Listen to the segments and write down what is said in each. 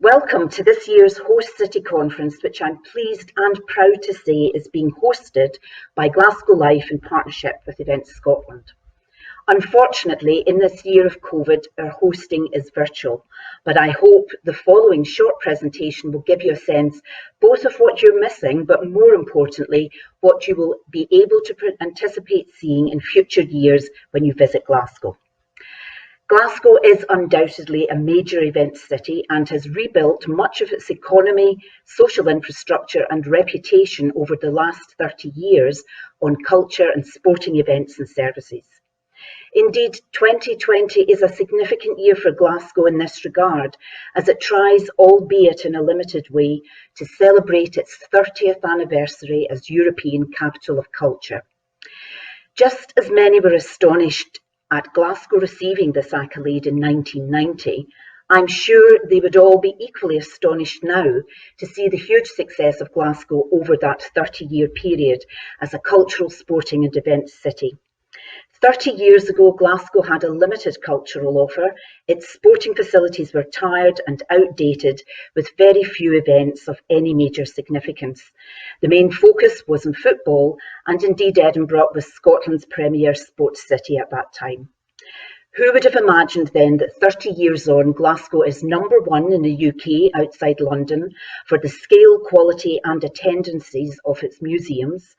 Welcome to this year's Host City Conference, which I'm pleased and proud to say is being hosted by Glasgow Life in partnership with Events Scotland. Unfortunately, in this year of COVID, our hosting is virtual, but I hope the following short presentation will give you a sense both of what you're missing, but more importantly, what you will be able to anticipate seeing in future years when you visit Glasgow. Glasgow is undoubtedly a major events city and has rebuilt much of its economy, social infrastructure and reputation over the last 30 years on culture and sporting events and services. Indeed, 2020 is a significant year for Glasgow in this regard, as it tries, albeit in a limited way, to celebrate its 30th anniversary as European Capital of Culture. Just as many were astonished at Glasgow receiving this accolade in 1990, I'm sure they would all be equally astonished now to see the huge success of Glasgow over that 30-year period as a cultural, sporting and events city. 30 years ago, Glasgow had a limited cultural offer. Its sporting facilities were tired and outdated, with very few events of any major significance. The main focus was on football, and indeed Edinburgh was Scotland's premier sports city at that time. Who would have imagined then that 30 years on, Glasgow is number one in the UK outside London for the scale, quality and attendances of its museums,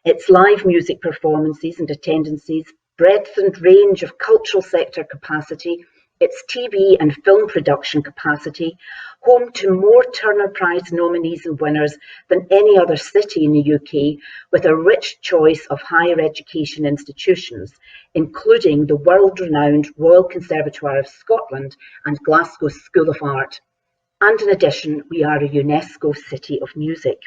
its live music performances and attendances, breadth and range of cultural sector capacity, its TV and film production capacity, home to more Turner Prize nominees and winners than any other city in the UK, with a rich choice of higher education institutions, including the world-renowned Royal Conservatoire of Scotland and Glasgow School of Art. And in addition, we are a UNESCO City of Music.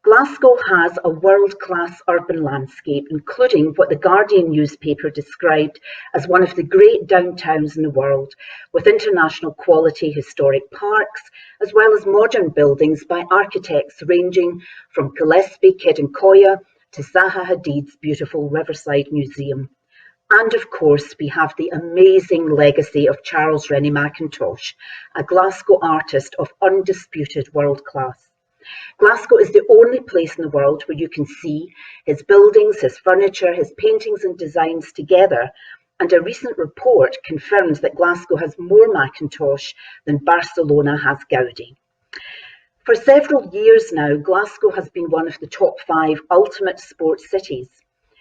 Glasgow has a world-class urban landscape, including what the Guardian newspaper described as one of the great downtowns in the world, with international quality historic parks, as well as modern buildings by architects ranging from Gillespie, Kiddincoya to Zaha Hadid's beautiful Riverside Museum. And of course, we have the amazing legacy of Charles Rennie Mackintosh, a Glasgow artist of undisputed world class. Glasgow is the only place in the world where you can see his buildings, his furniture, his paintings and designs together, and a recent report confirms that Glasgow has more Mackintosh than Barcelona has Gaudi. For several years now, Glasgow has been one of the top 5 ultimate sports cities.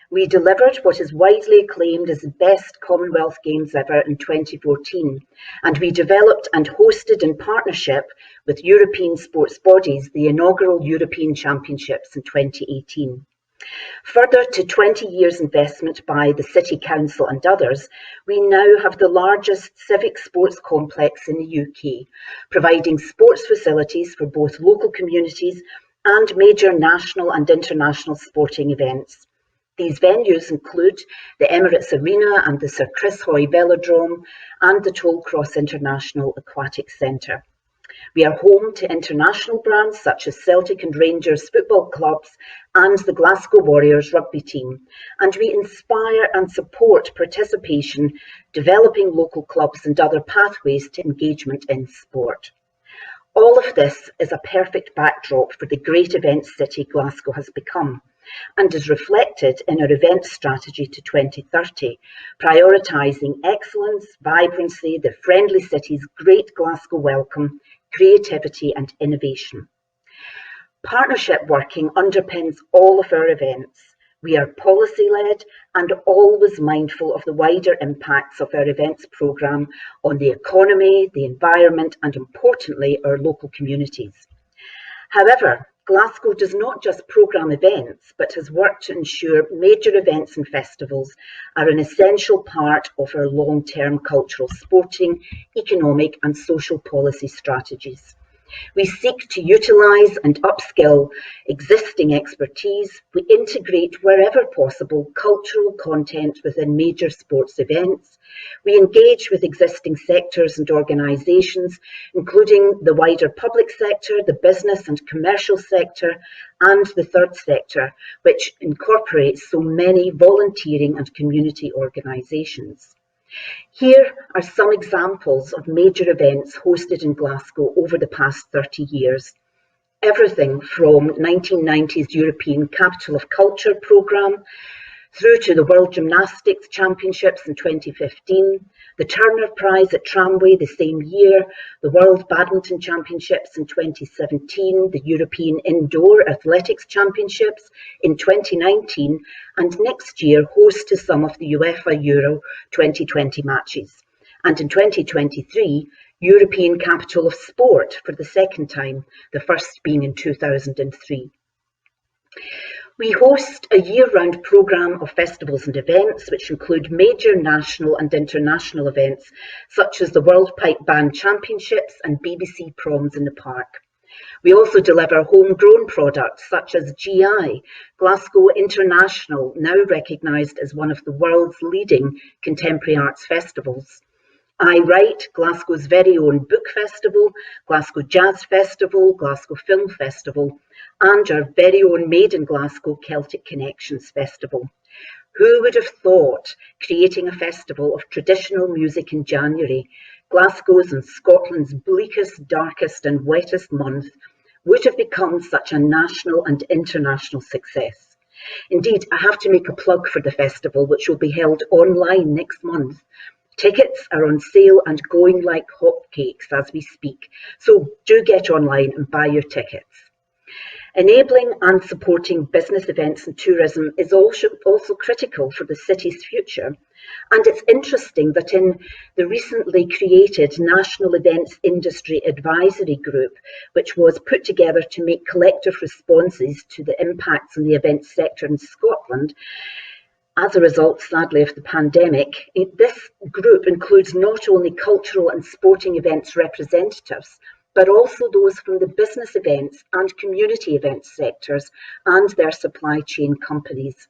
We delivered what is widely acclaimed as the best Commonwealth Games ever in 2014, and we developed and hosted in partnership with European sports bodies the inaugural European Championships in 2018. Further to 20 years investment by the City Council and others, we now have the largest civic sports complex in the UK, providing sports facilities for both local communities and major national and international sporting events. These venues include the Emirates Arena and the Sir Chris Hoy Velodrome and the Tollcross International Aquatic Centre. We are home to international brands such as Celtic and Rangers football clubs and the Glasgow Warriors rugby team, and we inspire and support participation, developing local clubs and other pathways to engagement in sport. All of this is a perfect backdrop for the great events city Glasgow has become, and is reflected in our event strategy to 2030, prioritising excellence, vibrancy, the friendly city's great Glasgow welcome, creativity and innovation. Partnership working underpins all of our events. We are policy-led and always mindful of the wider impacts of our events programme on the economy, the environment and importantly our local communities. However, Glasgow does not just programme events, but has worked to ensure major events and festivals are an essential part of our long-term cultural, sporting, economic and social policy strategies. We seek to utilise and upskill existing expertise. We integrate wherever possible cultural content within major sports events. We engage with existing sectors and organisations, including the wider public sector, the business and commercial sector, and the third sector, which incorporates so many volunteering and community organisations. Here are some examples of major events hosted in Glasgow over the past 30 years. Everything from 1990's European Capital of Culture programme through to the World Gymnastics Championships in 2015, the Turner Prize at Tramway the same year, the World Badminton Championships in 2017, the European Indoor Athletics Championships in 2019, and next year host to some of the UEFA Euro 2020 matches. And in 2023, European Capital of Sport for the second time, the first being in 2003. We host a year-round programme of festivals and events which include major national and international events such as the World Pipe Band Championships and BBC Proms in the Park. We also deliver homegrown products such as GI, Glasgow International, now recognised as one of the world's leading contemporary arts festivals. I Write, Glasgow's very own book festival, Glasgow Jazz Festival, Glasgow Film Festival, and our very own Made in Glasgow Celtic Connections Festival. Who would have thought creating a festival of traditional music in January, Glasgow's and Scotland's bleakest, darkest and wettest month, would have become such a national and international success? Indeed, I have to make a plug for the festival, which will be held online next month. Tickets are on sale and going like hotcakes as we speak, so do get online and buy your tickets. Enabling and supporting business events and tourism is also critical for the city's future. And it's interesting that in the recently created National Events Industry Advisory Group, which was put together to make collective responses to the impacts on the events sector in Scotland, as a result, sadly, of the pandemic, this group includes not only cultural and sporting events representatives, but also those from the business events and community events sectors and their supply chain companies.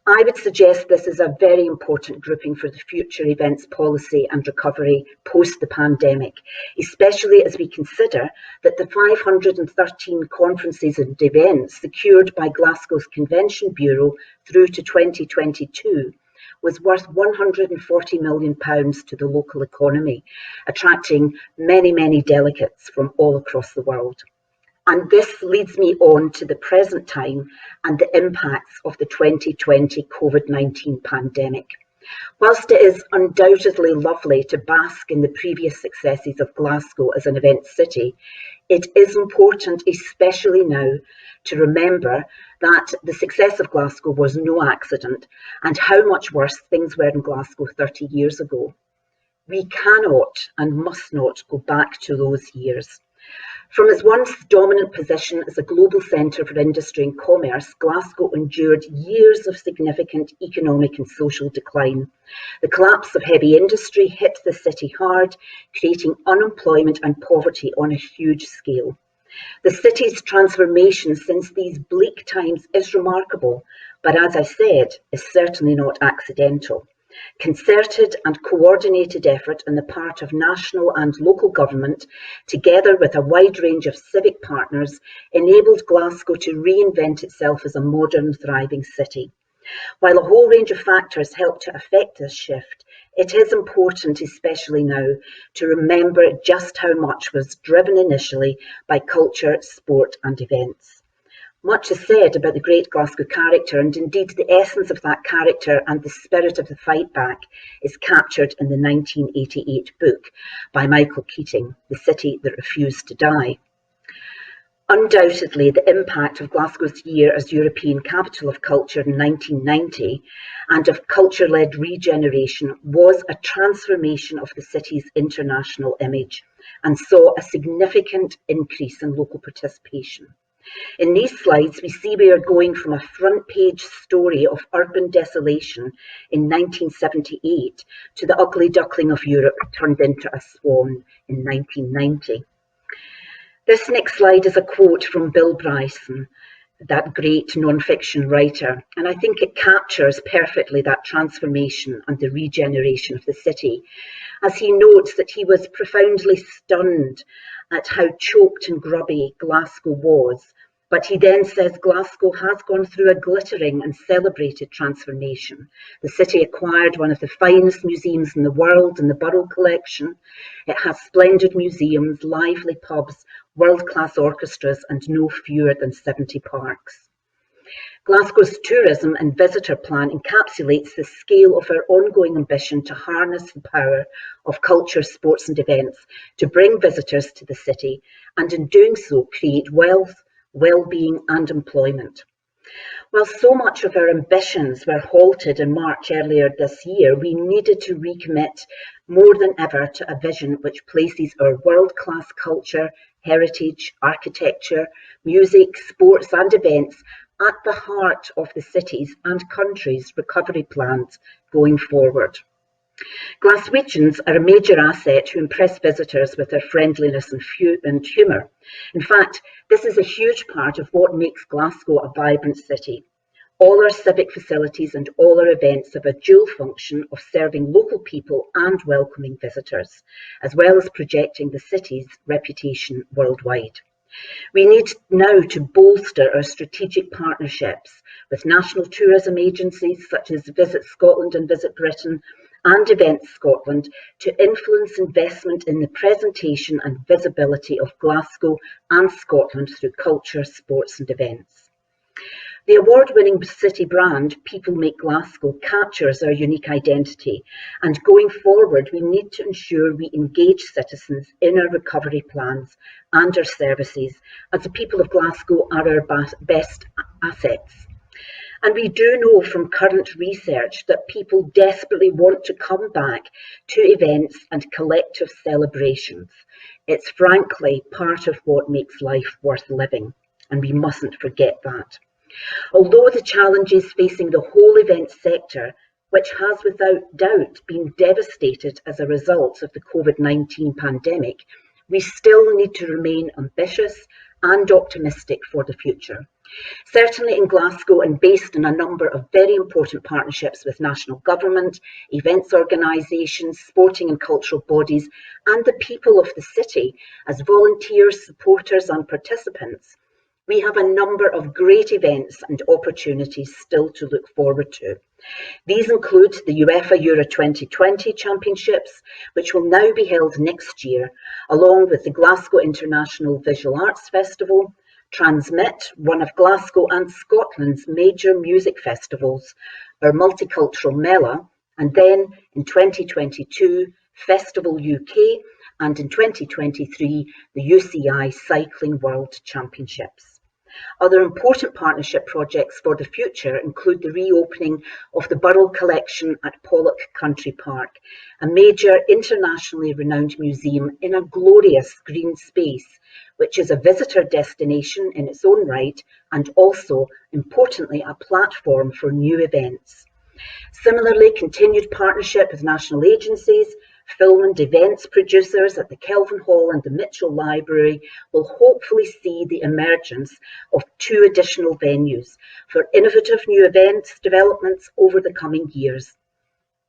I would suggest this is a very important grouping for the future events policy and recovery post the pandemic, especially as we consider that the 513 conferences and events secured by Glasgow's Convention Bureau through to 2022 was worth £140 million to the local economy, attracting many, many delegates from all across the world. And this leads me on to the present time and the impacts of the 2020 COVID-19 pandemic. Whilst it is undoubtedly lovely to bask in the previous successes of Glasgow as an event city, it is important, especially now, to remember that the success of Glasgow was no accident and how much worse things were in Glasgow 30 years ago. We cannot and must not go back to those years. From its once dominant position as a global centre for industry and commerce, Glasgow endured years of significant economic and social decline. The collapse of heavy industry hit the city hard, creating unemployment and poverty on a huge scale. The city's transformation since these bleak times is remarkable, but as I said, is certainly not accidental. Concerted and coordinated effort on the part of national and local government, together with a wide range of civic partners, enabled Glasgow to reinvent itself as a modern, thriving city. While a whole range of factors helped to affect this shift, it is important, especially now, to remember just how much was driven initially by culture, sport and events. Much is said about the great Glasgow character, and indeed the essence of that character and the spirit of the fight back is captured in the 1988 book by Michael Keating, The City That Refused to Die. Undoubtedly, the impact of Glasgow's year as European Capital of Culture in 1990 and of culture-led regeneration was a transformation of the city's international image and saw a significant increase in local participation. In these slides, we see we are going from a front-page story of urban desolation in 1978 to the ugly duckling of Europe turned into a swan in 1990. This next slide is a quote from Bill Bryson, that great non-fiction writer, and I think it captures perfectly that transformation and the regeneration of the city, as he notes that he was profoundly stunned at how choked and grubby Glasgow was, But he then says Glasgow has gone through a glittering and celebrated transformation. The city acquired one of the finest museums in the world in the Burrell collection. It has splendid museums, lively pubs, world-class orchestras, and no fewer than 70 parks. Glasgow's tourism and visitor plan encapsulates the scale of our ongoing ambition to harness the power of culture, sports and events to bring visitors to the city, and in doing so create wealth, well-being and employment. While so much of our ambitions were halted in March earlier this year, we needed to recommit more than ever to a vision which places our world-class culture, heritage, architecture, music, sports and events at the heart of the city's and country's recovery plans going forward. Glaswegians are a major asset who impress visitors with their friendliness and humour. In fact, this is a huge part of what makes Glasgow a vibrant city. All our civic facilities and all our events have a dual function of serving local people and welcoming visitors, as well as projecting the city's reputation worldwide. We need now to bolster our strategic partnerships with national tourism agencies such as Visit Scotland and Visit Britain and Events Scotland to influence investment in the presentation and visibility of Glasgow and Scotland through culture, sports and events. The award-winning city brand, People Make Glasgow, captures our unique identity, and going forward we need to ensure we engage citizens in our recovery plans and our services, as the people of Glasgow are our best assets. And we do know from current research that people desperately want to come back to events and collective celebrations. It's frankly part of what makes life worth living, and we mustn't forget that. Although the challenges facing the whole event sector, which has without doubt been devastated as a result of the COVID-19 pandemic, we still need to remain ambitious and optimistic for the future. Certainly in Glasgow, and based on a number of very important partnerships with national government, events organisations, sporting and cultural bodies, and the people of the city as volunteers, supporters and participants, we have a number of great events and opportunities still to look forward to. These include the UEFA Euro 2020 Championships, which will now be held next year, along with the Glasgow International Visual Arts Festival, Transmit, one of Glasgow and Scotland's major music festivals, our multicultural Mela, and then in 2022, Festival UK, and in 2023, the UCI Cycling World Championships. Other important partnership projects for the future include the reopening of the Burrell collection at Pollock Country Park, a major internationally renowned museum in a glorious green space, which is a visitor destination in its own right and also, importantly, a platform for new events. Similarly, continued partnership with national agencies, film and events producers at the Kelvin Hall and the Mitchell Library will hopefully see the emergence of 2 additional venues for innovative new events developments over the coming years.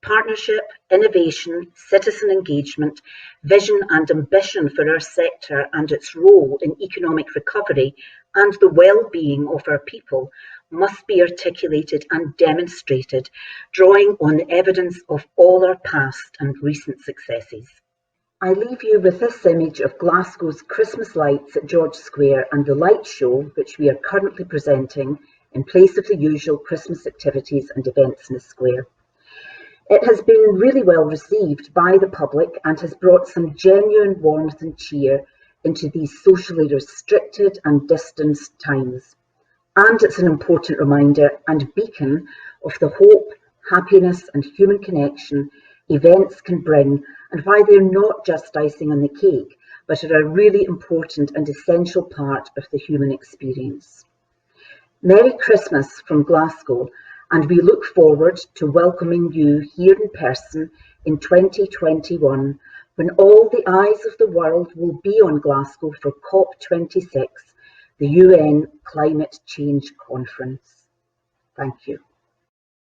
Partnership, innovation, citizen engagement, vision and ambition for our sector and its role in economic recovery and the well-being of our people must be articulated and demonstrated, drawing on the evidence of all our past and recent successes. I leave you with this image of Glasgow's Christmas lights at George Square and the light show, which we are currently presenting in place of the usual Christmas activities and events in the square. It has been really well received by the public and has brought some genuine warmth and cheer into these socially restricted and distanced times. And it's an important reminder and beacon of the hope, happiness and human connection events can bring, and why they're not just icing on the cake, but are a really important and essential part of the human experience. Merry Christmas from Glasgow, and we look forward to welcoming you here in person in 2021, when all the eyes of the world will be on Glasgow for COP26, the UN Climate Change Conference. Thank you.